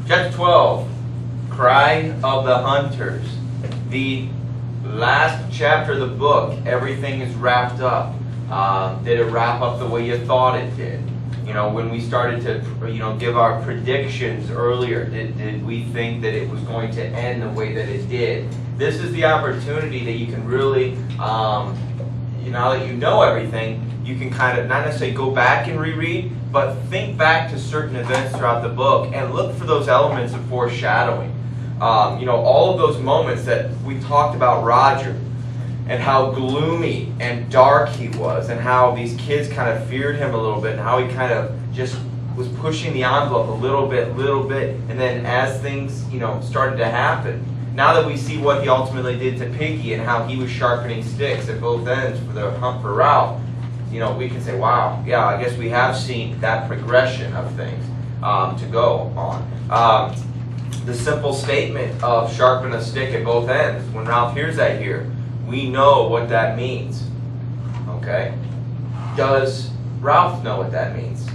Chapter 12, Cry of the Hunters. The last chapter of the book, everything is wrapped up. Did it wrap up the way you thought it did? You know, when we started to, give our predictions earlier, did we think that it was going to end the way that it did? This is the opportunity that you can really, now that you know everything, you can kind of, not necessarily go back and reread, but think back to certain events throughout the book and look for those elements of foreshadowing. All of those moments that we talked about Roger and how gloomy and dark he was and how these kids kind of feared him a little bit and how he kind of just was pushing the envelope a little bit. And then as things, started to happen, now that we see what he ultimately did to Piggy and how he was sharpening sticks at both ends for the hunt for Ralph, we can say, wow, yeah, I guess we have seen that progression of things to go on. The simple statement of sharpen a stick at both ends, when Ralph hears that here, we know what that means. Okay? Does Ralph know what that means?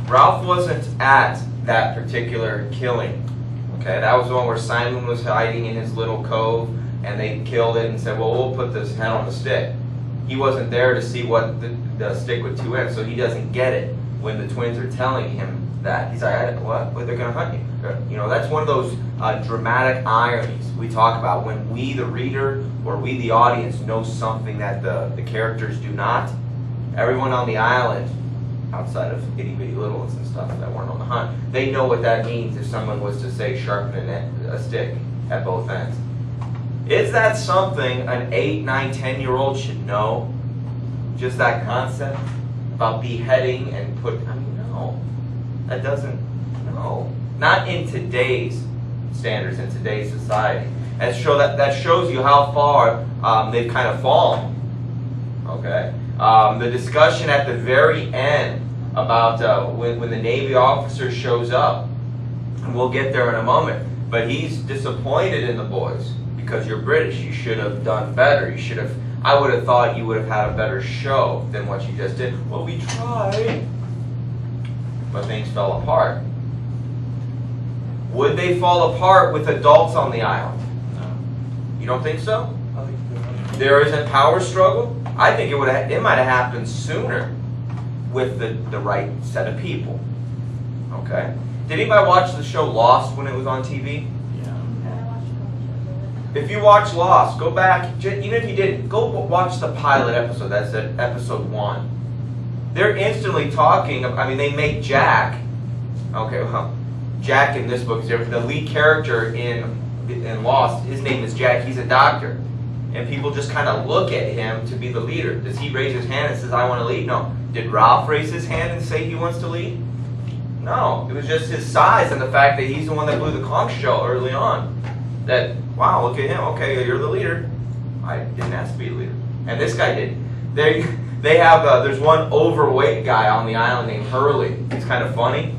Ralph wasn't at that particular killing. Okay, that was the one where Simon was hiding in his little cove and they killed it and said, well, we'll put this head on the stick. He wasn't there to see what the stick with two ends, so he doesn't get it when the twins are telling him that. He's like, what? They're going to hunt you. That's one of those dramatic ironies we talk about when we, the reader, or we, the audience, know something that the characters do not. Everyone on the island, outside of itty bitty little ones and stuff that weren't on the hunt, they know what that means if someone was to say sharpen a stick at both ends. Is that something an 8, 9, 10-year-old should know? Just that concept about beheading and no. That doesn't, no. Not in today's standards, in today's society. That shows you how far they've kind of fallen. Okay? The discussion at the very end about when the Navy officer shows up, and we'll get there in a moment, but he's disappointed in the boys because you're British. You should have done better. I would have thought you would have had a better show than what you just did. Well, we tried, but things fell apart. Would they fall apart with adults on the island? No. You don't think so? I think so. There isn't power struggle? I think it might have happened sooner with the right set of people. Okay? Did anybody watch the show Lost when it was on TV? If you watch Lost, go back, even if you didn't, go watch the pilot episode. That's at episode 1. They're instantly talking, they make Jack, okay, well, Jack in this book is different. The lead character in Lost, his name is Jack, he's a doctor. And people just kind of look at him to be the leader. Does he raise his hand and says, I want to lead? No. Did Ralph raise his hand and say he wants to lead? No. It was just his size and the fact that he's the one that blew the conch shell early on. That, wow, look at him. Okay, you're the leader. I didn't ask to be the leader. And this guy did. They have, there's one overweight guy on the island named Hurley. He's kind of funny.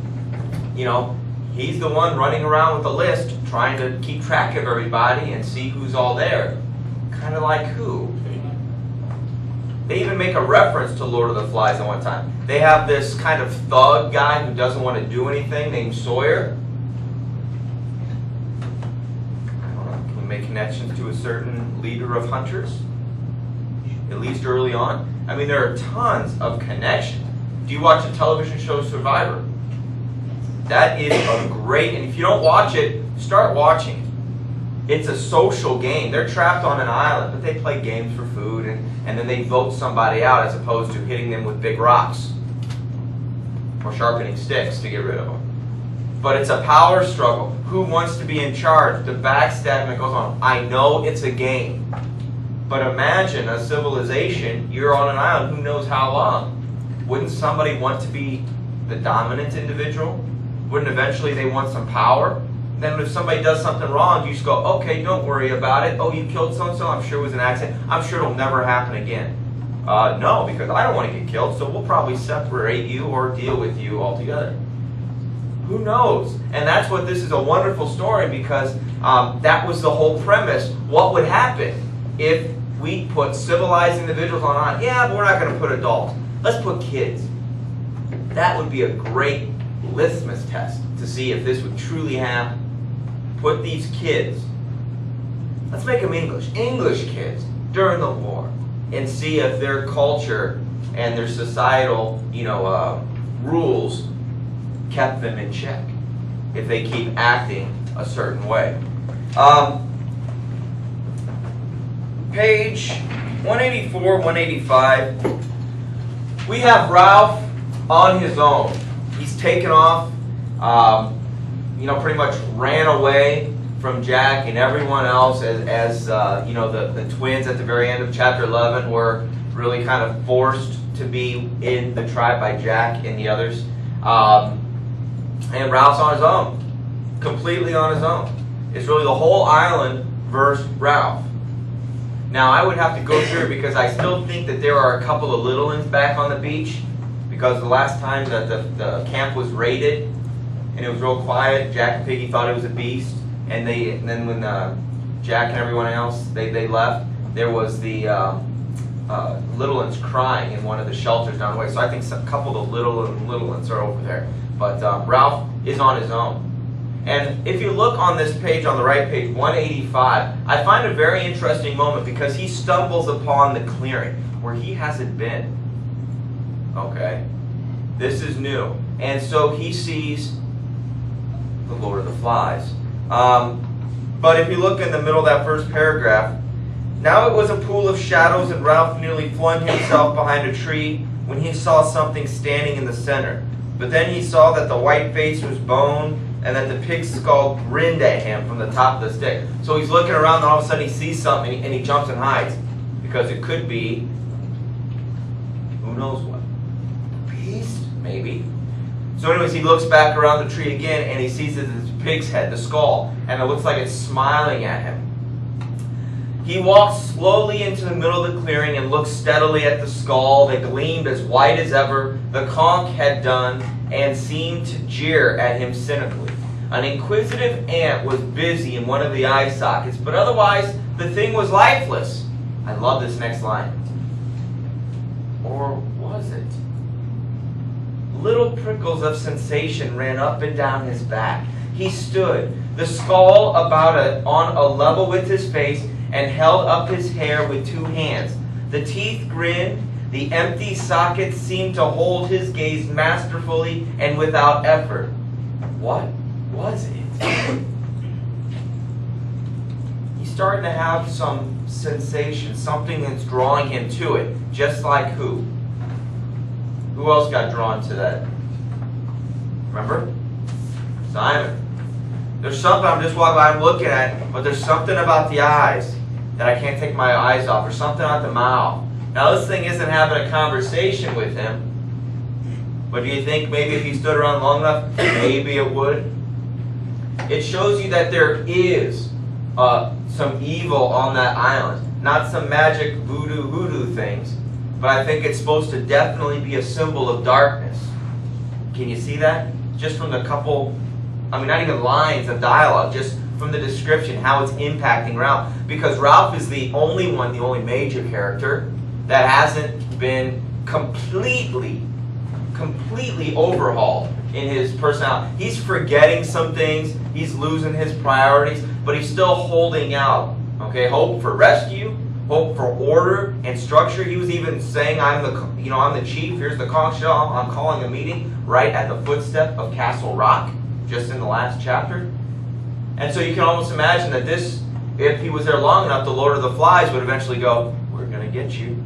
He's the one running around with a list, trying to keep track of everybody and see who's all there. Kind of like who? They even make a reference to Lord of the Flies at one time. They have this kind of thug guy who doesn't want to do anything named Sawyer. Make connections to a certain leader of hunters, at least early on. There are tons of connections. Do you watch the television show Survivor? That is a great, and if you don't watch it, start watching. It's a social game. They're trapped on an island, but they play games for food, and then they vote somebody out as opposed to hitting them with big rocks or sharpening sticks to get rid of them. But it's a power struggle. Who wants to be in charge? The backstabbing goes on. I know it's a game. But imagine a civilization, you're on an island, who knows how long. Wouldn't somebody want to be the dominant individual? Wouldn't eventually they want some power? Then if somebody does something wrong, you just go, okay, don't worry about it. Oh, you killed so-and-so? I'm sure it was an accident. I'm sure it'll never happen again. No, because I don't want to get killed, so we'll probably separate you or deal with you altogether. Who knows? And that's what this is a wonderful story because that was the whole premise. What would happen if we put civilized individuals on? Yeah, but we're not going to put adults. Let's put kids. That would be a great litmus test to see if this would truly happen. Put these kids, let's make them English kids during the war, and see if their culture and their societal, rules kept them in check, if they keep acting a certain way. Page 184, 185, we have Ralph on his own. He's taken off, pretty much ran away from Jack and everyone else as the twins at the very end of chapter 11 were really kind of forced to be in the tribe by Jack and the others. And Ralph's on his own, completely on his own. It's really the whole island versus Ralph. Now, I would have to go through it because I still think that there are a couple of little ones back on the beach, because the last time that the camp was raided and it was real quiet, Jack and Piggy thought it was a beast, and then when Jack and everyone else they left, there was the little ones crying in one of the shelters down the way. So I think a couple of the little ones are over there, but Ralph is on his own. And if you look on this page, on the right page, 185, I find a very interesting moment because he stumbles upon the clearing where he hasn't been. Okay? This is new. And so he sees the Lord of the Flies. But if you look in the middle of that first paragraph, now it was a pool of shadows, and Ralph nearly flung himself behind a tree when he saw something standing in the center. But then he saw that the white face was bone, and that the pig's skull grinned at him from the top of the stick. So he's looking around, and all of a sudden he sees something, and he jumps and hides. Because it could be, who knows what? A beast, maybe. So anyways, he looks back around the tree again, and he sees that it's a pig's head, the skull, and it looks like it's smiling at him. He walks slowly into the middle of the clearing and looks steadily at the skull that gleamed as white as ever the conch had done, and seemed to jeer at him cynically. An inquisitive ant was busy in one of the eye sockets, but otherwise the thing was lifeless. I love this next line. Or was it? Little prickles of sensation ran up and down his back. He stood, the skull on a level with his face, and held up his hair with two hands. The teeth grinned. The empty sockets seemed to hold his gaze masterfully and without effort. What was it? He's starting to have some sensation, something that's drawing him to it. Just like who? Who else got drawn to that? Remember? Simon. There's something I'm just walking by, I'm looking at, but there's something about the eyes that I can't take my eyes off, or something about the mouth. Now, this thing isn't having a conversation with him, but do you think maybe if he stood around long enough, maybe it would? It shows you that there is some evil on that island. Not some magic voodoo things, but I think it's supposed to definitely be a symbol of darkness. Can you see that? Just from the couple, not even lines of dialogue, just from the description, how it's impacting Ralph. Because Ralph is the only major character that hasn't been completely overhauled in his personality. He's forgetting some things, he's losing his priorities, but he's still holding out. Okay, hope for rescue, hope for order and structure. He was even saying, I'm the chief, here's the conch shell, I'm calling a meeting right at the footstep of Castle Rock, just in the last chapter. And so you can almost imagine that this, if he was there long enough, the Lord of the Flies would eventually go, we're going to get you.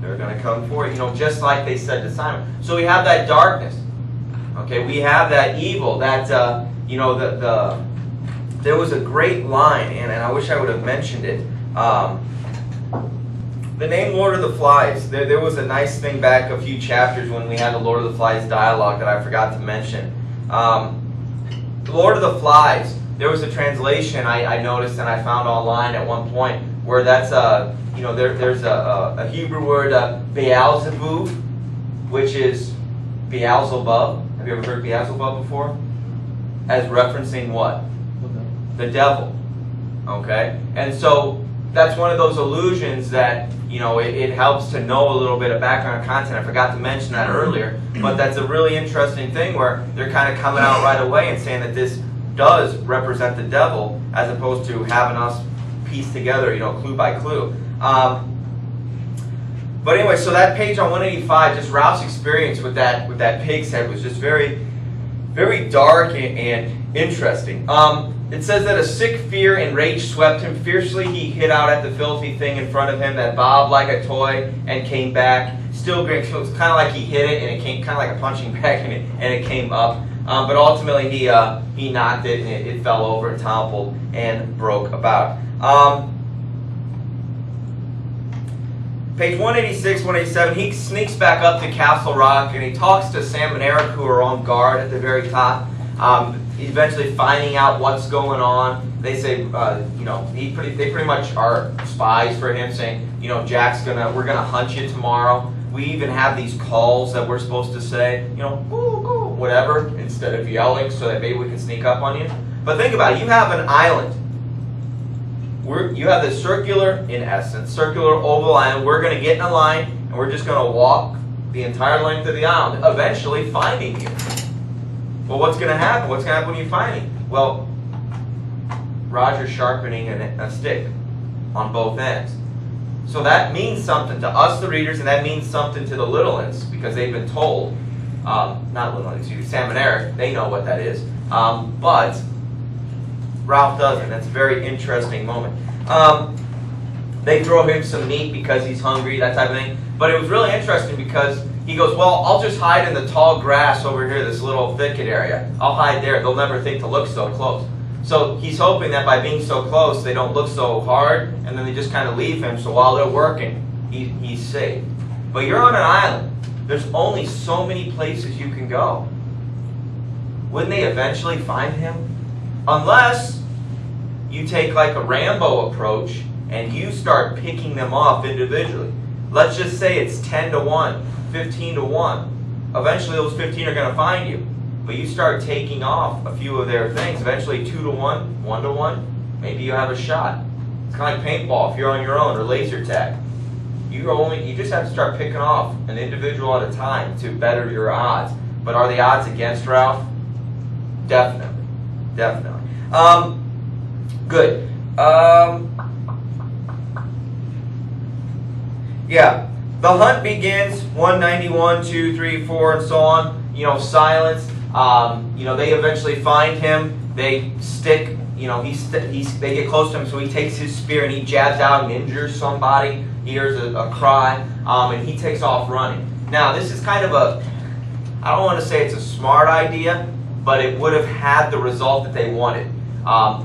They're going to come for you, just like they said to Simon. So we have that darkness. Okay, we have that evil, that, there was a great line, and I wish I would have mentioned it. The name Lord of the Flies, there was a nice thing back a few chapters when we had the Lord of the Flies dialogue that I forgot to mention. The Lord of the Flies, there was a translation I noticed and I found online at one point where that's there's a Hebrew word, Beelzebub, which is Beelzebub. Have you ever heard Beelzebub before? As referencing what? The devil. Okay? And so that's one of those illusions that, it helps to know a little bit of background content. I forgot to mention that earlier, but that's a really interesting thing where they're kind of coming out right away and saying that this does represent the devil, as opposed to having us piece together, clue by clue. But anyway, so that page on 185, just Ralph's experience with that pig's head was just very, very dark and interesting. It says that a sick fear and rage swept him. Fiercely he hit out at the filthy thing in front of him that bobbed like a toy and came back. Still grinning. So it was kind of like he hit it and it came kind of like a punching bag and it came up. But ultimately he knocked it and it fell over and toppled and broke about. Page 186, 187, he sneaks back up to Castle Rock and he talks to Sam and Eric, who are on guard at the very top. Eventually finding out what's going on. They say, they pretty much are spies for him, saying, we're gonna hunt you tomorrow. We even have these calls that we're supposed to say, whatever, instead of yelling, so that maybe we can sneak up on you. But think about it, you have an island. You have this circular oval island. We're going to get in a line, and we're just going to walk the entire length of the island, eventually finding you. Well, what's going to happen? What's going to happen when you find me? Well, Roger's sharpening a stick on both ends. So that means something to us, the readers, and that means something to the little ones, because they've been told, not little ones, Sam and Eric, they know what that is. But Ralph doesn't. That's a very interesting moment. They throw him some meat because he's hungry, that type of thing. But it was really interesting because he goes, well, I'll just hide in the tall grass over here, this little thicket area. I'll hide there. They'll never think to look so close. So he's hoping that by being so close, they don't look so hard, and then they just kind of leave him. So while they're working, he's safe. But you're on an island. There's only so many places you can go. Wouldn't they eventually find him? Unless you take like a Rambo approach and you start picking them off individually. Let's just say it's 10 to 1, 15 to 1. Eventually those 15 are going to find you. But you start taking off a few of their things. Eventually 2 to 1, 1 to 1, maybe you have a shot. It's kind of like paintball if you're on your own, or laser tag. You just have to start picking off an individual at a time to better your odds. But are the odds against Ralph? Definitely. Good. Yeah. The hunt begins. 191, 2, 3, 4, and so on. Silence. They eventually find him. They stick. They get close to him, so he takes his spear and he jabs out and injures somebody. He hears a cry, and he takes off running. Now, this is kind of I don't want to say it's a smart idea, but it would have had the result that they wanted.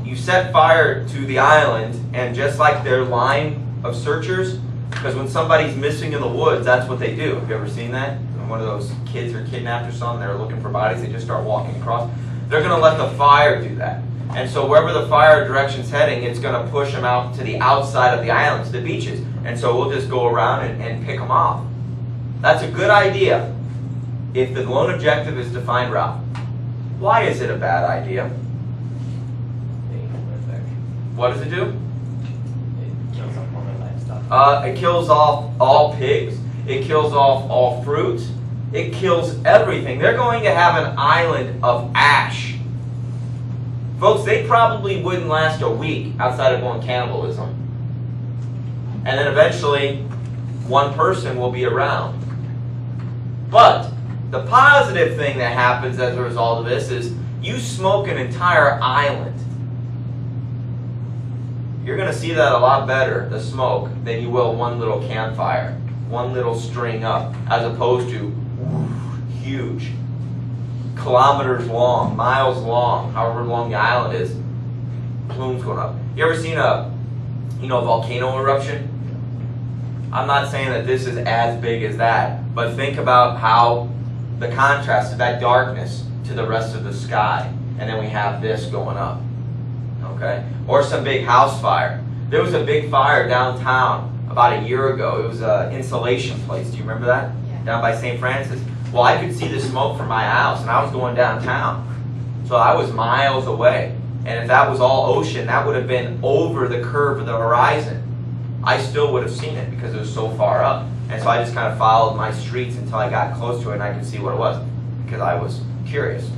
You set fire to the island, and just like their line of searchers, because when somebody's missing in the woods, that's what they do. Have you ever seen that? When one of those kids are kidnapped or something, they're looking for bodies, they just start walking across. They're going to let the fire do that. And so wherever the fire direction's heading, it's going to push them out to the outside of the island, to the beaches. And so we'll just go around and pick them off. That's a good idea if the lone objective is to find Ralph. Why is it a bad idea? What does it do? It kills off all the livestock. It kills off all pigs. It kills off all fruit. It kills everything. They're going to have an island of ash. Folks, they probably wouldn't last a week outside of going cannibalism. And then eventually, one person will be around. But the positive thing that happens as a result of this is you smoke an entire island. You're going to see that a lot better, the smoke, than you will one little campfire, one little string up, as opposed to huge, kilometers long, miles long, however long the island is, plumes going up. You ever seen a volcano eruption? I'm not saying that this is as big as that, but think about how the contrast of that darkness to the rest of the sky, and then we have this going up. Okay? Or some big house fire. There was a big fire downtown about a year ago. It was an insulation place. Do you remember that? Yeah. Down by St. Francis. Well, I could see the smoke from my house, and I was going downtown. So I was miles away. And if that was all ocean, that would have been over the curve of the horizon. I still would have seen it because it was so far up. And so I just kind of followed my streets until I got close to it and I could see what it was because I was curious.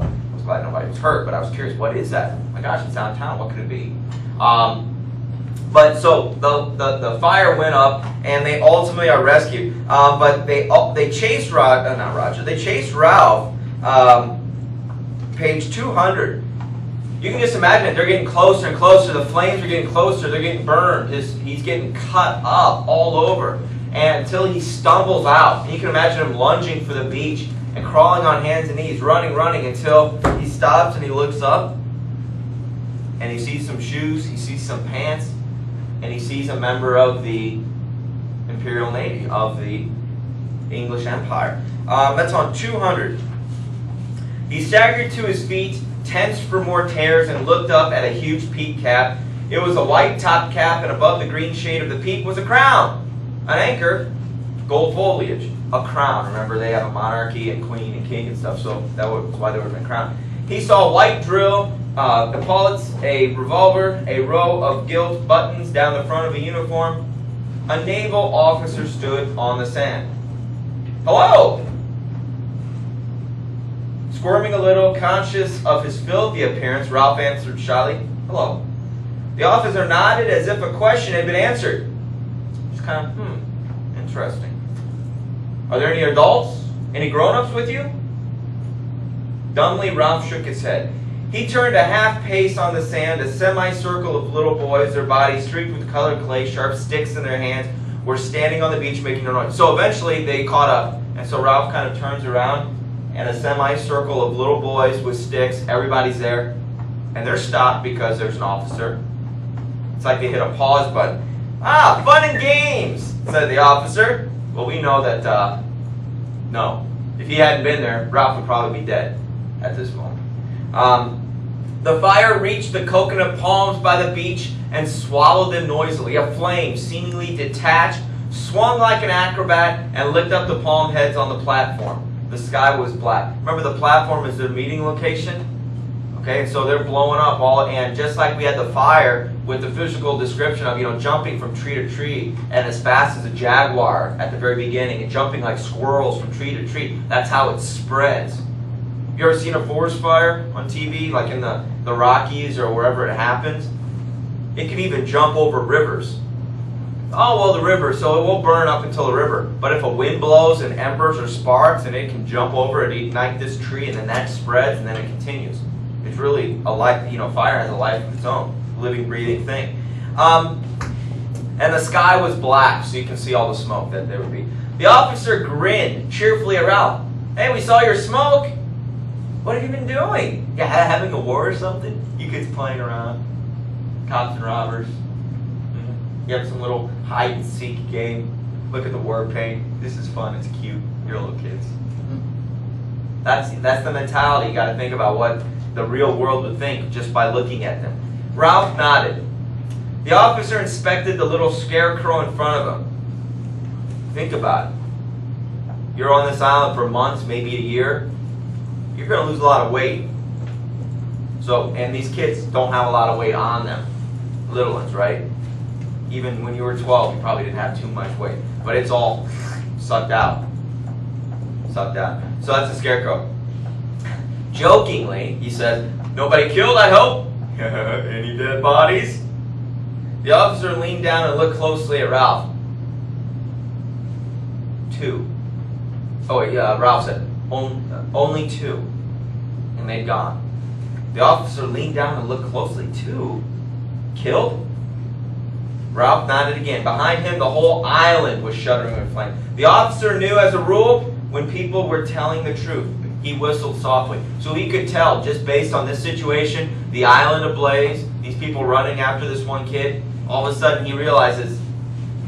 I was glad nobody was hurt, but I was curious, what is that? Oh my gosh, it's downtown, what could it be? But so the fire went up and they ultimately are rescued. But they chased They chased Ralph. Page 200. You can just imagine it. They're getting closer and closer. The flames are getting closer. They're getting burned. He's getting cut up all over, and until he stumbles out. And you can imagine him lunging for the beach and crawling on hands and knees, running until he stops and he looks up and he sees some shoes. He sees some pants. And he sees a member of the Imperial Navy, of the English Empire. That's on 200. He staggered to his feet, tensed for more tears, and looked up at a huge peak cap. It was a white-topped cap, and above the green shade of the peak was a crown. An anchor, gold foliage, a crown. Remember, they have a monarchy and queen and king and stuff, so that was why there would have been a crown. He saw a white drill, epaulets, a revolver, a row of gilt buttons down the front of a uniform. A naval officer stood on the sand. "Hello!" Squirming a little, conscious of his filthy appearance, Ralph answered shyly, "Hello." The officer nodded as if a question had been answered. Just kind of, interesting. "Are there any adults? Any grown-ups with you?" Dumbly, Ralph shook his head. He turned a half pace on the sand. A semicircle of little boys, their bodies streaked with colored clay, sharp sticks in their hands, were standing on the beach making no noise. So eventually they caught up, and so Ralph kind of turns around, and a semicircle of little boys with sticks, everybody's there, and they're stopped because there's an officer. It's like they hit a pause button. "Ah, fun and games," said the officer. Well, we know that, no. If he hadn't been there, Ralph would probably be dead at this moment. The fire reached the coconut palms by the beach and swallowed them noisily. A flame, seemingly detached, swung like an acrobat and licked up the palm heads on the platform. The sky was black. Remember, the platform is their meeting location? Okay, so they're blowing up all, and just like we had the fire with the physical description of, jumping from tree to tree and as fast as a jaguar at the very beginning and jumping like squirrels from tree to tree, that's how it spreads. You ever seen a forest fire on TV, like in the Rockies or wherever it happens? It can even jump over rivers. Oh, well, the river, so it won't burn up until the river. But if a wind blows and embers or sparks, and it can jump over and ignite this tree, and then that spreads, and then it continues. It's really a life, fire has a life of its own, living, breathing thing. And the sky was black, so you can see all the smoke that there would be. The officer grinned cheerfully at Ralph. "Hey, we saw your smoke. What have you been doing? You having a war or something? You kids playing around? Cops and robbers? You have some little hide and seek game. Look at the war paint. This is fun. It's cute. You're little kids." That's the mentality. You got to think about what the real world would think just by looking at them. Ralph nodded. The officer inspected the little scarecrow in front of him. Think about it. You're on this island for months, maybe a year. You're going to lose a lot of weight. So, and these kids don't have a lot of weight on them. Little ones, right? Even when you were 12, you probably didn't have too much weight. But it's all sucked out. Sucked out. So that's a scarecrow. Jokingly, he says, "Nobody killed, I hope? Any dead bodies?" The officer leaned down and looked closely at Ralph. "Two." Oh, wait, Ralph said, "Only two." And they'd gone. The officer leaned down and looked closely. "Two? Killed?" Ralph nodded again. Behind him, the whole island was shuddering with flame. The officer knew, as a rule, when people were telling the truth. He whistled softly. So he could tell, just based on this situation, the island ablaze, these people running after this one kid, all of a sudden he realizes,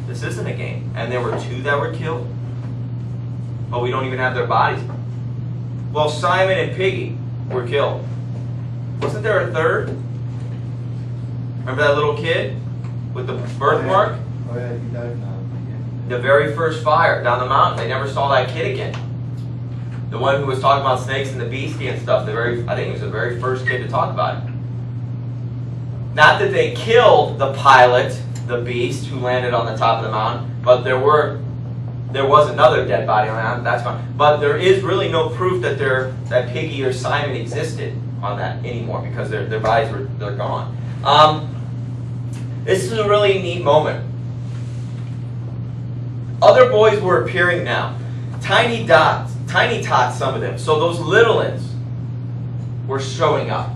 this isn't a game. And there were two that were killed. But we don't even have their bodies. Well, Simon and Piggy were killed. Wasn't there a third? Remember that little kid with the birthmark? Oh yeah, he died now. The very first fire down the mountain. They never saw that kid again. The one who was talking about snakes and the beastie and stuff. I think he was the very first kid to talk about it. Not that they killed the pilot the beast who landed on the top of the mountain, but there was another dead body on the mountain. That's gone. But there is really no proof that Piggy or Simon existed on that anymore because their bodies they're gone. This is a really neat moment. Other boys were appearing now. Tiny tots, some of them. So those little ones were showing up.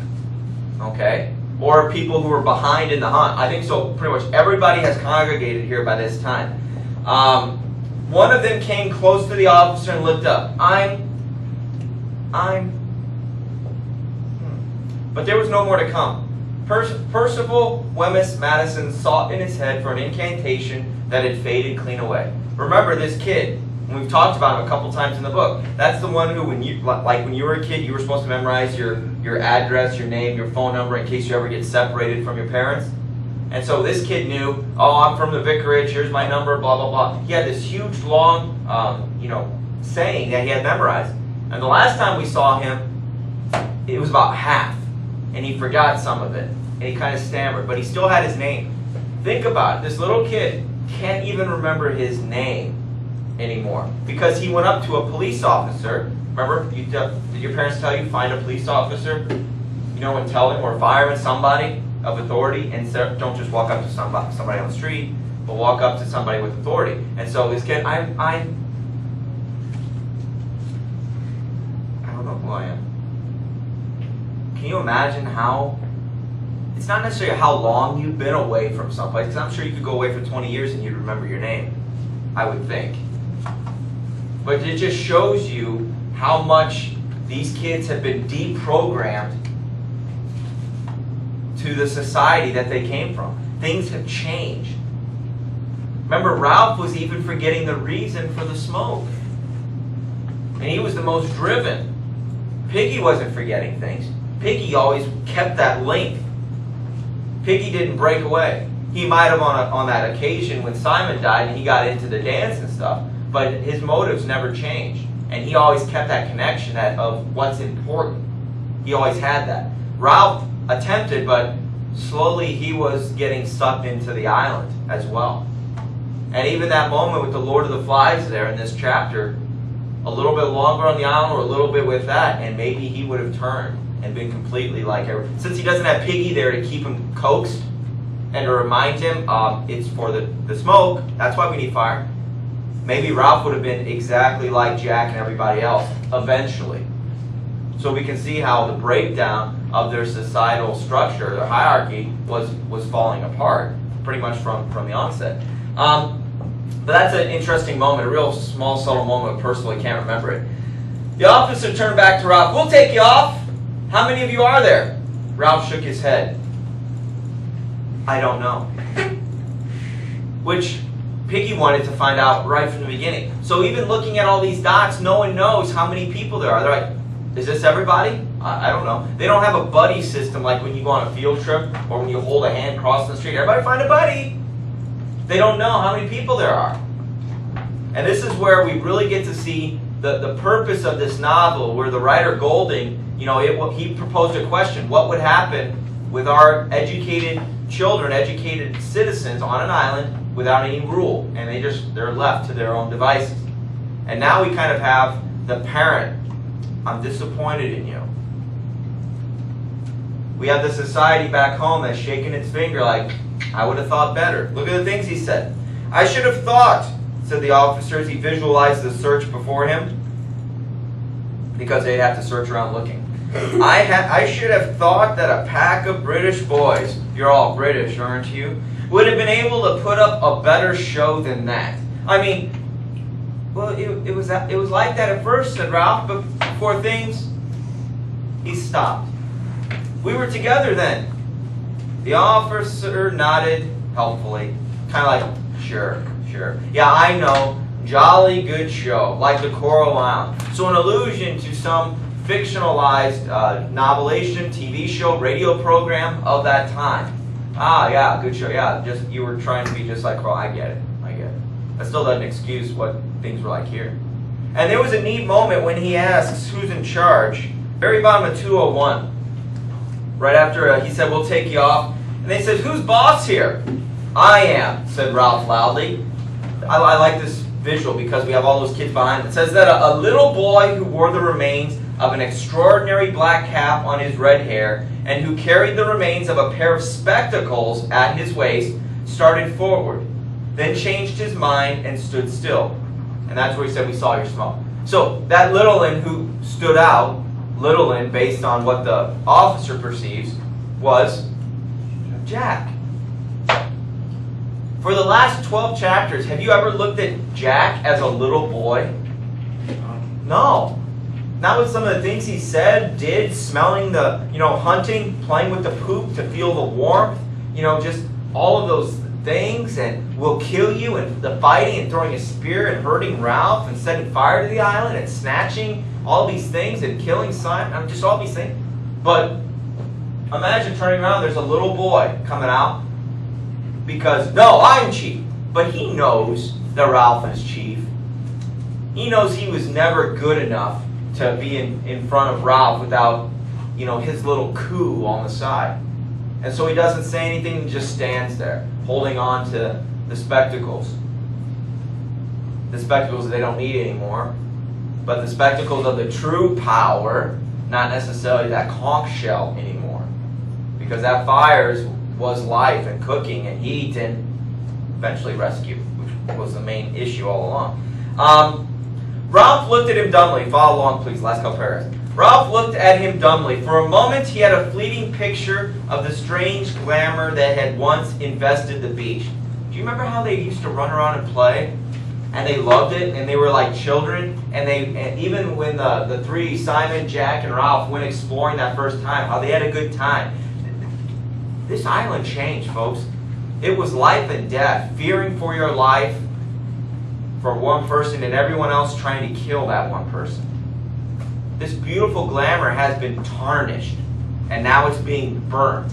Okay? Or people who were behind in the hunt. I think so pretty much everybody has congregated here by this time. One of them came close to the officer and looked up. But there was no more to come. Percival Wemyss Madison sought in his head for an incantation that had faded clean away. Remember this kid, and we've talked about him a couple times in the book. That's the one who, when you were a kid, you were supposed to memorize your address, your name, your phone number in case you ever get separated from your parents. And so this kid knew, oh, I'm from the vicarage, here's my number, blah, blah, blah. He had this huge, long, saying that he had memorized. And the last time we saw him, it was about half. And he forgot some of it. And he kind of stammered, but he still had his name. Think about it. This little kid can't even remember his name anymore because he went up to a police officer. Remember, did your parents tell you find a police officer? And tell him, or fireman, somebody of authority, and don't just walk up to somebody on the street, but walk up to somebody with authority. And so this kid, I don't know who I am. Can you imagine how? It's not necessarily how long you've been away from someplace, because I'm sure you could go away for 20 years and you'd remember your name, I would think. But it just shows you how much these kids have been deprogrammed to the society that they came from. Things have changed. Remember, Ralph was even forgetting the reason for the smoke. And he was the most driven. Piggy wasn't forgetting things. Piggy always kept that link. Piggy didn't break away. He might have on that occasion when Simon died and he got into the dance and stuff, but his motives never changed. And he always kept that connection of what's important. He always had that. Ralph attempted, but slowly he was getting sucked into the island as well. And even that moment with the Lord of the Flies there in this chapter, a little bit longer on the island or a little bit with that, and maybe he would have turned and been completely like everyone. Since he doesn't have Piggy there to keep him coaxed and to remind him it's for the smoke, that's why we need fire. Maybe Ralph would have been exactly like Jack and everybody else eventually. So we can see how the breakdown of their societal structure, their hierarchy, was falling apart pretty much from the onset. But that's an interesting moment, a real small, subtle moment. Personally, can't remember it. The officer turned back to Ralph. We'll take you off. How many of you are there? Ralph shook his head. I don't know. Which Piggy wanted to find out right from the beginning. So even looking at all these dots, no one knows how many people there are. They're like, is this everybody? I don't know. They don't have a buddy system like when you go on a field trip or when you hold a hand crossing the street. Everybody find a buddy. They don't know how many people there are. And this is where we really get to see the purpose of this novel, where the writer Golding, he proposed a question. What would happen with our educated children, educated citizens on an island without any rule? And they're left to their own devices. And now we kind of have the parent. I'm disappointed in you. We have the society back home that's shaking its finger like, I would have thought better. Look at the things he said. I should have thought, said the officer as he visualized the search before him, because they'd have to search around looking. I should have thought that a pack of British boys, you're all British, aren't you, would have been able to put up a better show than that. I mean, well, it was like that at first, said Ralph, but before things, he stopped. We were together then. The officer nodded helpfully, kind of like, sure. Yeah, I know, jolly good show, like the Coral Island. So an allusion to some fictionalized novelization, TV show, radio program of that time. Ah, yeah, good show. Yeah, just you were trying to be just like Coral. I get it. That still doesn't excuse what things were like here. And there was a neat moment when he asks who's in charge. Very bottom of 201. Right after he said, we'll take you off. And they said, who's boss here? I am, said Ralph loudly. I like this visual because we have all those kids behind. It says that a little boy who wore the remains of an extraordinary black cap on his red hair and who carried the remains of a pair of spectacles at his waist started forward, then changed his mind and stood still. And that's where he said, we saw your smoke. So that little one who stood out, little one based on what the officer perceives, was Jack. For the last 12 chapters, have you ever looked at Jack as a little boy? No. Not with some of the things he said, did, smelling the, hunting, playing with the poop to feel the warmth, just all of those things, and will kill you, and the fighting and throwing a spear and hurting Ralph and setting fire to the island and snatching all these things and killing Simon, just all these things. But imagine turning around, there's a little boy coming out because, no, I'm chief. But he knows that Ralph is chief. He knows he was never good enough to be in front of Ralph without, his little coup on the side. And so he doesn't say anything, he just stands there, holding on to the spectacles. The spectacles that they don't need anymore, but the spectacles of the true power, not necessarily that conch shell anymore. Because that fire was life and cooking and heat and eventually rescue, which was the main issue all along. Ralph looked at him dumbly. Follow along, please. Last couple paragraphs. Ralph looked at him dumbly. For a moment, he had a fleeting picture of the strange glamour that had once invested the beach. Do you remember how they used to run around and play? And they loved it, and they were like children. And even when the three, Simon, Jack, and Ralph, went exploring that first time, how they had a good time. This island changed, folks. It was life and death, fearing for your life for one person and everyone else trying to kill that one person. This beautiful glamour has been tarnished, and now it's being burnt.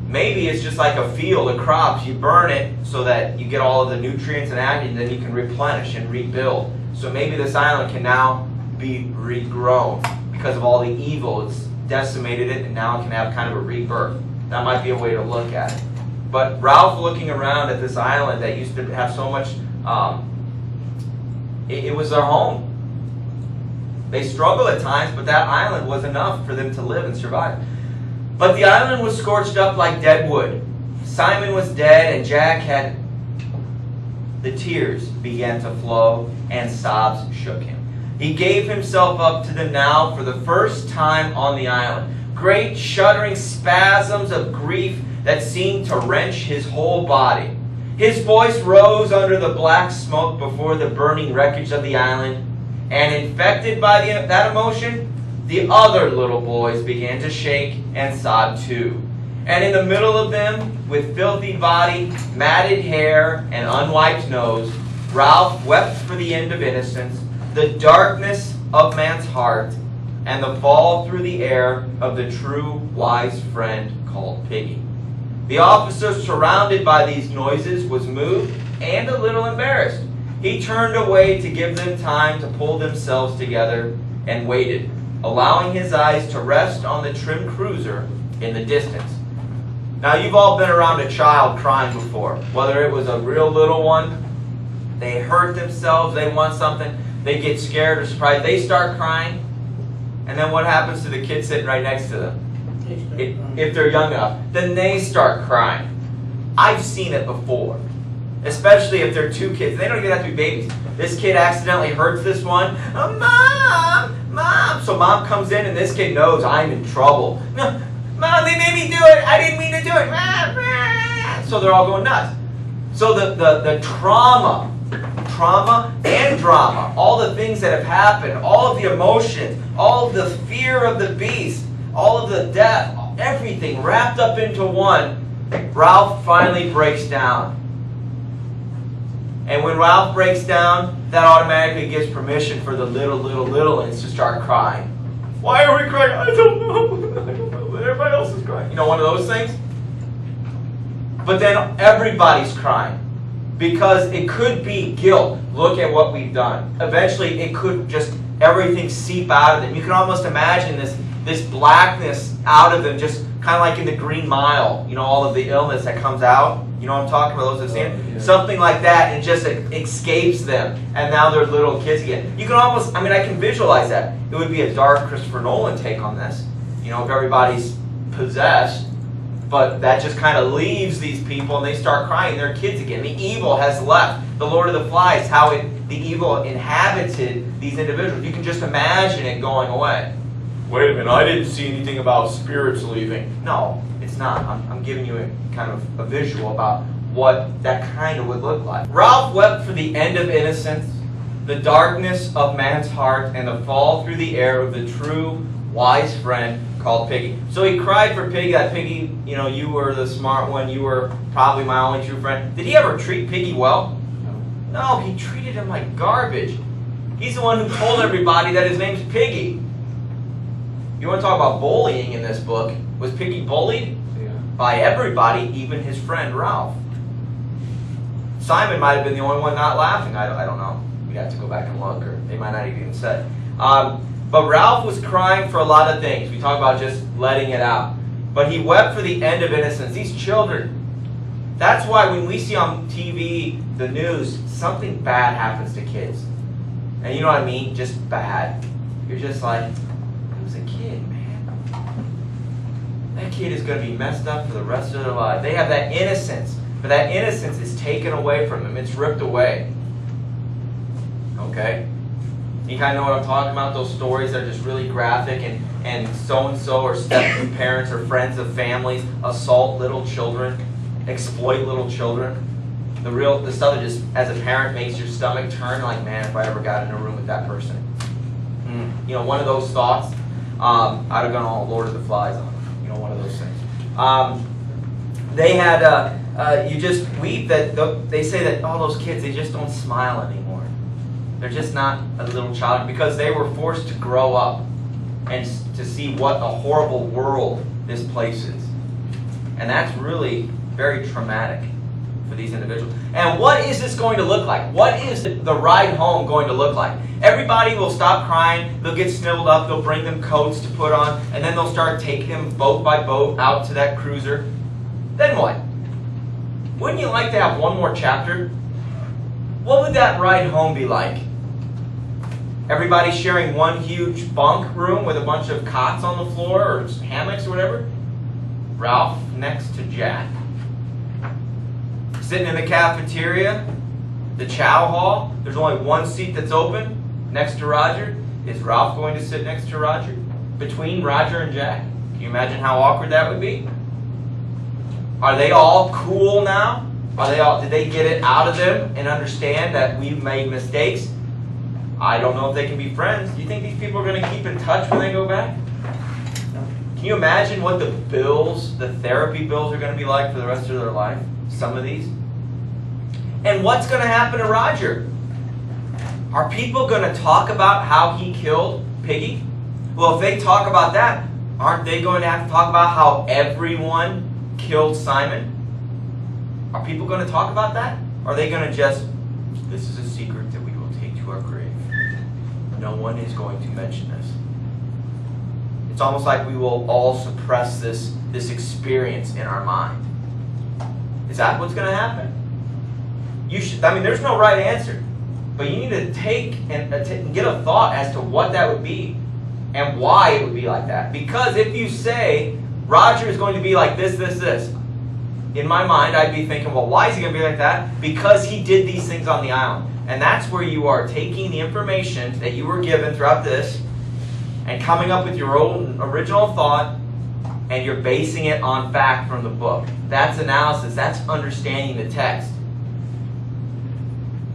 Maybe it's just like a field of crops. You burn it so that you get all of the nutrients and and then you can replenish and rebuild. So maybe this island can now be regrown because of all the evil. It's decimated it, and now it can have kind of a rebirth. That might be a way to look at it. But Ralph looking around at this island that used to have so much, it was their home. They struggled at times, but that island was enough for them to live and survive. But the island was scorched up like dead wood. Simon was dead, and Jack had... The tears began to flow, and sobs shook him. He gave himself up to them now for the first time on the island. Great shuddering spasms of grief that seemed to wrench his whole body. His voice rose under the black smoke before the burning wreckage of the island, and infected by that emotion, the other little boys began to shake and sob too. And in the middle of them, with filthy body, matted hair, and unwiped nose, Ralph wept for the end of innocence, the darkness of man's heart, and the fall through the air of the true wise friend called Piggy. The officer, surrounded by these noises, was moved and a little embarrassed. He turned away to give them time to pull themselves together and waited, allowing his eyes to rest on the trim cruiser in the distance. Now, you've all been around a child crying before, whether it was a real little one, they hurt themselves, they want something, they get scared or surprised, they start crying, and then what happens to the kid sitting right next to them? If they're young enough, then they start crying. I've seen it before, especially if they're two kids. They don't even have to be babies. This kid accidentally hurts this one. Oh, Mom! Mom! So Mom comes in and this kid knows I'm in trouble. No, Mom, they made me do it. I didn't mean to do it. So they're all going nuts. So the trauma and drama, all the things that have happened, all of the emotions, all of the fear of the beast, all of the death, everything wrapped up into one, Ralph finally breaks down. And when Ralph breaks down, that automatically gives permission for the little ones to start crying. Why are we crying? I don't know. I don't know. But everybody else is crying. You know, one of those things? But then everybody's crying. Because it could be guilt. Look at what we've done. Eventually, it could just, everything seep out of them. You can almost imagine this blackness out of them just Kind of like in the Green Mile, all of the illness that comes out. You know what I'm talking about? Those that see it? Something like that, and just escapes them, and now they're little kids again. You can almost, I can visualize that. It would be a dark Christopher Nolan take on this. If everybody's possessed, but that just kind of leaves these people, and they start crying. They're kids again. The evil has left. The Lord of the Flies, how the evil inhabited these individuals. You can just imagine it going away. Wait a minute, I didn't see anything about spirits leaving. No, it's not. I'm giving you a kind of a visual about what that kind of would look like. Ralph wept for the end of innocence, the darkness of man's heart, and the fall through the air of the true, wise friend called Piggy. So he cried for Piggy, that Piggy, you were the smart one, you were probably my only true friend. Did he ever treat Piggy well? No, he treated him like garbage. He's the one who told everybody that his name's Piggy. You want to talk about bullying in this book? Was Piggy bullied? Yeah. By everybody, even his friend Ralph. Simon might have been the only one not laughing. I don't know. We'd have to go back and look, or they might not have even said. But Ralph was crying for a lot of things. We talk about just letting it out. But he wept for the end of innocence. These children. That's why when we see on TV, the news, something bad happens to kids. And you know what I mean? Just bad. You're just like, a kid, man. That kid is going to be messed up for the rest of their life. They have that innocence, but that innocence is taken away from them. It's ripped away. Okay? You kind of know what I'm talking about? Those stories that are just really graphic, and so-and-so or step-parents or friends of families assault little children, exploit little children. The stuff that just, as a parent, makes your stomach turn like, man, if I ever got in a room with that person. One of those thoughts. I'd have gone all Lord of the Flies on them. One of those things. They had, you just weep that, they say that all those kids, they just don't smile anymore. They're just not a little child because they were forced to grow up and to see what a horrible world this place is. And that's really very traumatic for these individuals. And what is this going to look like? What is the ride home going to look like? Everybody will stop crying, they'll get snuggled up, they'll bring them coats to put on, and then they'll start taking them boat by boat out to that cruiser. Then what? Wouldn't you like to have one more chapter? What would that ride home be like? Everybody sharing one huge bunk room with a bunch of cots on the floor or hammocks or whatever? Ralph next to Jack. Sitting in the cafeteria, the chow hall, there's only one seat that's open. Next to Roger. Is Ralph going to sit next to Roger? Between Roger and Jack? Can you imagine how awkward that would be? Are they all cool now? Did they get it out of them and understand that we've made mistakes? I don't know if they can be friends. Do you think these people are going to keep in touch when they go back? Can you imagine what the therapy bills are going to be like for the rest of their life? Some of these. And what's going to happen to Roger? Are people going to talk about how he killed Piggy? Well, if they talk about that, aren't they going to have to talk about how everyone killed Simon? Are people going to talk about that? Or are they going to just, this is a secret that we will take to our grave. No one is going to mention this. It's almost like we will all suppress this experience in our mind. Is that what's going to happen? There's no right answer. But you need to take and get a thought as to what that would be and why it would be like that. Because if you say, Roger is going to be like this, in my mind, I'd be thinking, well, why is he going to be like that? Because he did these things on the island. And that's where you are taking the information that you were given throughout this and coming up with your own original thought, and you're basing it on fact from the book. That's analysis. That's understanding the text.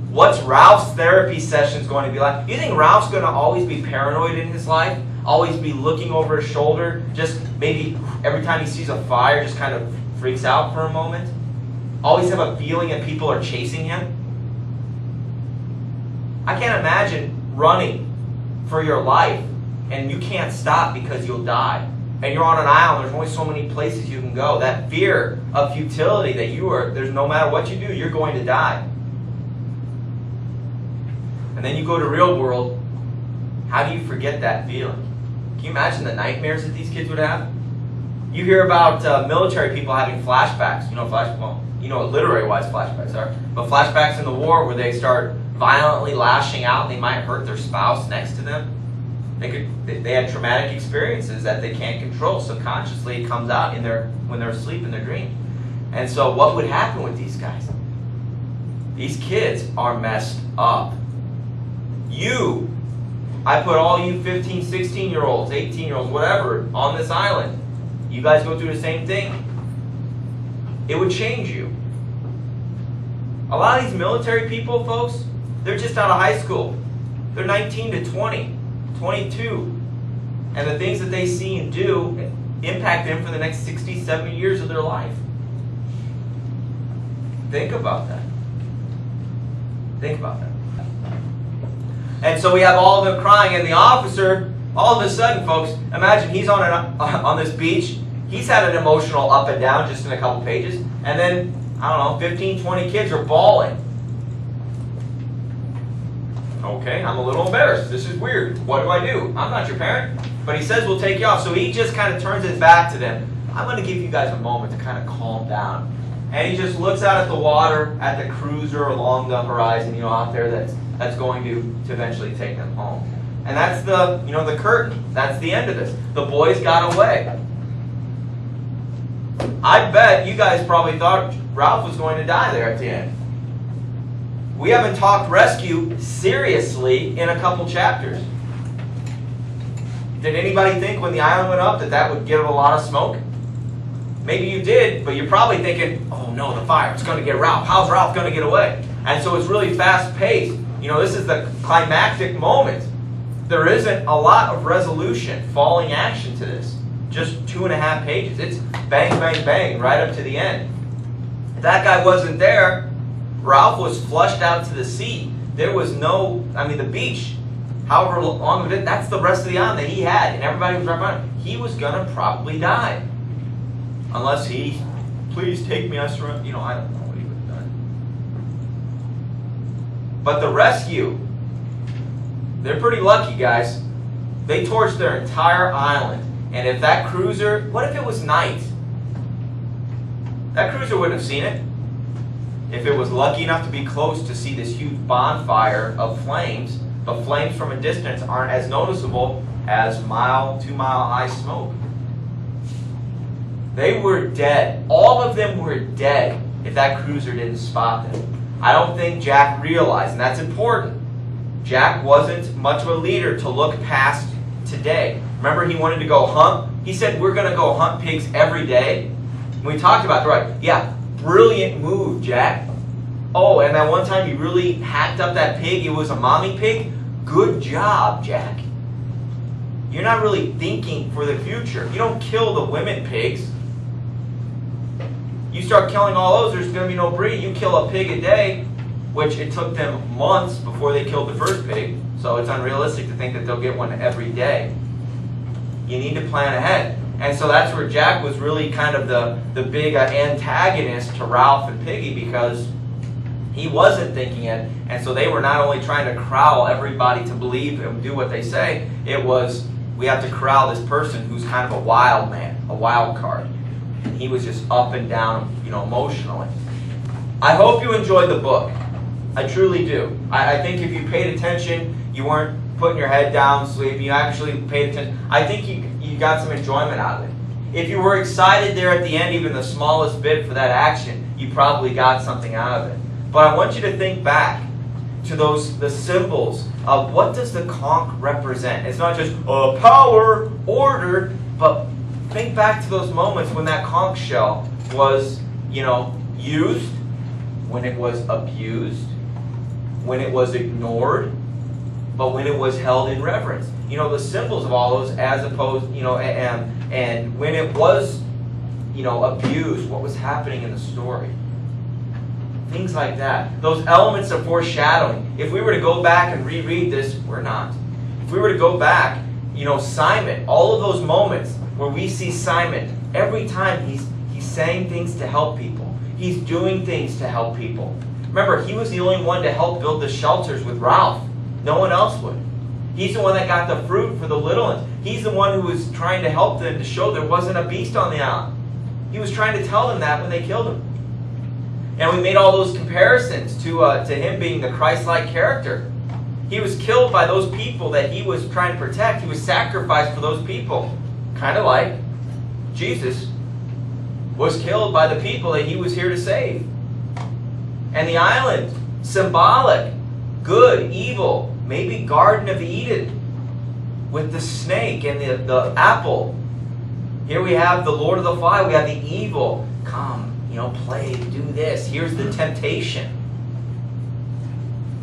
What's Ralph's therapy sessions going to be like? You think Ralph's going to always be paranoid in his life? Always be looking over his shoulder? Just maybe every time he sees a fire, just kind of freaks out for a moment? Always have a feeling that people are chasing him? I can't imagine running for your life and you can't stop because you'll die. And you're on an island, there's only so many places you can go. That fear of futility that there's no matter what you do, you're going to die. And then you go to real world, how do you forget that feeling? Can you imagine the nightmares that these kids would have? You hear about military people having flashbacks. Literary-wise flashbacks are. But flashbacks in the war where they start violently lashing out and they might hurt their spouse next to them. They had traumatic experiences that they can't control. Subconsciously, it comes out when they're asleep in their dream. And so what would happen with these guys? These kids are messed up. I put all you 15, 16-year-olds, 18-year-olds, whatever, on this island. You guys go through the same thing. It would change you. A lot of these military people, folks, they're just out of high school. They're 19 to 20, 22. And the things that they see and do impact them for the next 60, 70 years of their life. Think about that. Think about that. And so we have all of them crying, and the officer, all of a sudden, folks, imagine he's on this beach. He's had an emotional up and down just in a couple pages. And then, 15, 20 kids are bawling. Okay, I'm a little embarrassed. This is weird. What do I do? I'm not your parent. But he says we'll take you off. So he just kind of turns his back to them. I'm going to give you guys a moment to kind of calm down. And he just looks out at the water, at the cruiser along the horizon, out there that's going to eventually take them home. And that's the curtain. That's the end of this. The boys got away. I bet you guys probably thought Ralph was going to die there at the end. We haven't talked rescue seriously in a couple chapters. Did anybody think when the island went up that would give a lot of smoke? Maybe you did, but you're probably thinking, oh no, the fire, it's going to get Ralph. How's Ralph going to get away? And so it's really fast-paced. This is the climactic moment. There isn't a lot of resolution, falling action to this. Just 2.5 pages. It's bang, bang, bang, right up to the end. If that guy wasn't there, Ralph was flushed out to the sea. There was the beach, however long of it, that's the rest of the island that he had, and everybody was right behind him. He was going to probably die. Unless please take me, I surrender. I don't know what he would have done. But the rescue, they're pretty lucky, guys. They torched their entire island. And if that cruiser, what if it was night? That cruiser wouldn't have seen it. If it was lucky enough to be close to see this huge bonfire of flames, but flames from a distance aren't as noticeable as 2 mile high smoke. They were dead. All of them were dead if that cruiser didn't spot them. I don't think Jack realized, and that's important. Jack wasn't much of a leader to look past today. Remember, he wanted to go hunt? He said, we're going to go hunt pigs every day. And we talked about, right? Yeah, brilliant move, Jack. Oh, and that one time you really hacked up that pig. It was a mommy pig. Good job, Jack. You're not really thinking for the future. You don't kill the women pigs. You start killing all those, there's going to be no breed. You kill a pig a day, which it took them months before they killed the first pig. So it's unrealistic to think that they'll get one every day. You need to plan ahead. And so that's where Jack was really kind of the big antagonist to Ralph and Piggy, because he wasn't thinking it. And so they were not only trying to corral everybody to believe and do what they say, it was, we have to corral this person who's kind of a wild man, a wild card. And he was just up and down, emotionally. I hope you enjoyed the book. I truly do. I think if you paid attention, you weren't putting your head down, sleeping, you actually paid attention. I think you got some enjoyment out of it. If you were excited there at the end, even the smallest bit for that action, you probably got something out of it. But I want you to think back to the symbols of what does the conch represent. It's not just power, order, but think back to those moments when that conch shell was, used, when it was abused, when it was ignored, but when it was held in reverence. The symbols of all those, as opposed, and when it was, abused, what was happening in the story. Things like that. Those elements of foreshadowing. If we were to go back and reread this, we're not. If we were to go back, Simon, all of those moments where we see Simon, every time he's saying things to help people. He's doing things to help people. Remember, he was the only one to help build the shelters with Ralph. No one else would. He's the one that got the fruit for the little ones. He's the one who was trying to help them to show there wasn't a beast on the island. He was trying to tell them that when they killed him. And we made all those comparisons to him being the Christ-like character. He was killed by those people that he was trying to protect. He was sacrificed for those people. Kind of like Jesus was killed by the people that he was here to save. And the island, symbolic, good, evil, maybe Garden of Eden with the snake and the apple. Here we have the Lord of the Fly. We have the evil. Come, play, do this. Here's the temptation.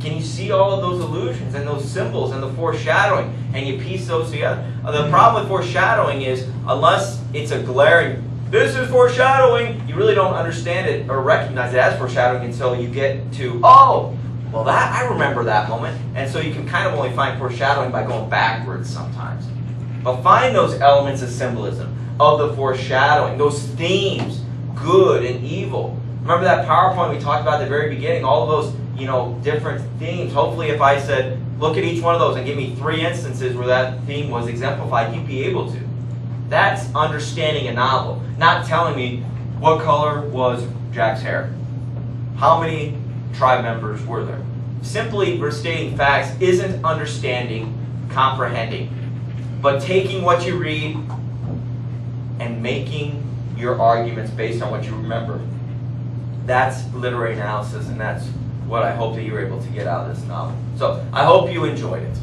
Can you see all of those illusions and those symbols and the foreshadowing? And you piece those together. The problem with foreshadowing is, unless it's a glaring, this is foreshadowing, you really don't understand it or recognize it as foreshadowing until you get to, oh, well, that I remember that moment. And so you can kind of only find foreshadowing by going backwards sometimes. But find those elements of symbolism, of the foreshadowing, those themes, good and evil. Remember that PowerPoint we talked about at the very beginning, all of those different themes. Hopefully if I said, look at each one of those and give me 3 instances where that theme was exemplified, you'd be able to. That's understanding a novel. Not telling me what color was Jack's hair. How many tribe members were there? Simply restating facts isn't understanding, comprehending. But taking what you read and making your arguments based on what you remember. That's literary analysis, and that's what I hope that you were able to get out of this novel. So I hope you enjoyed it.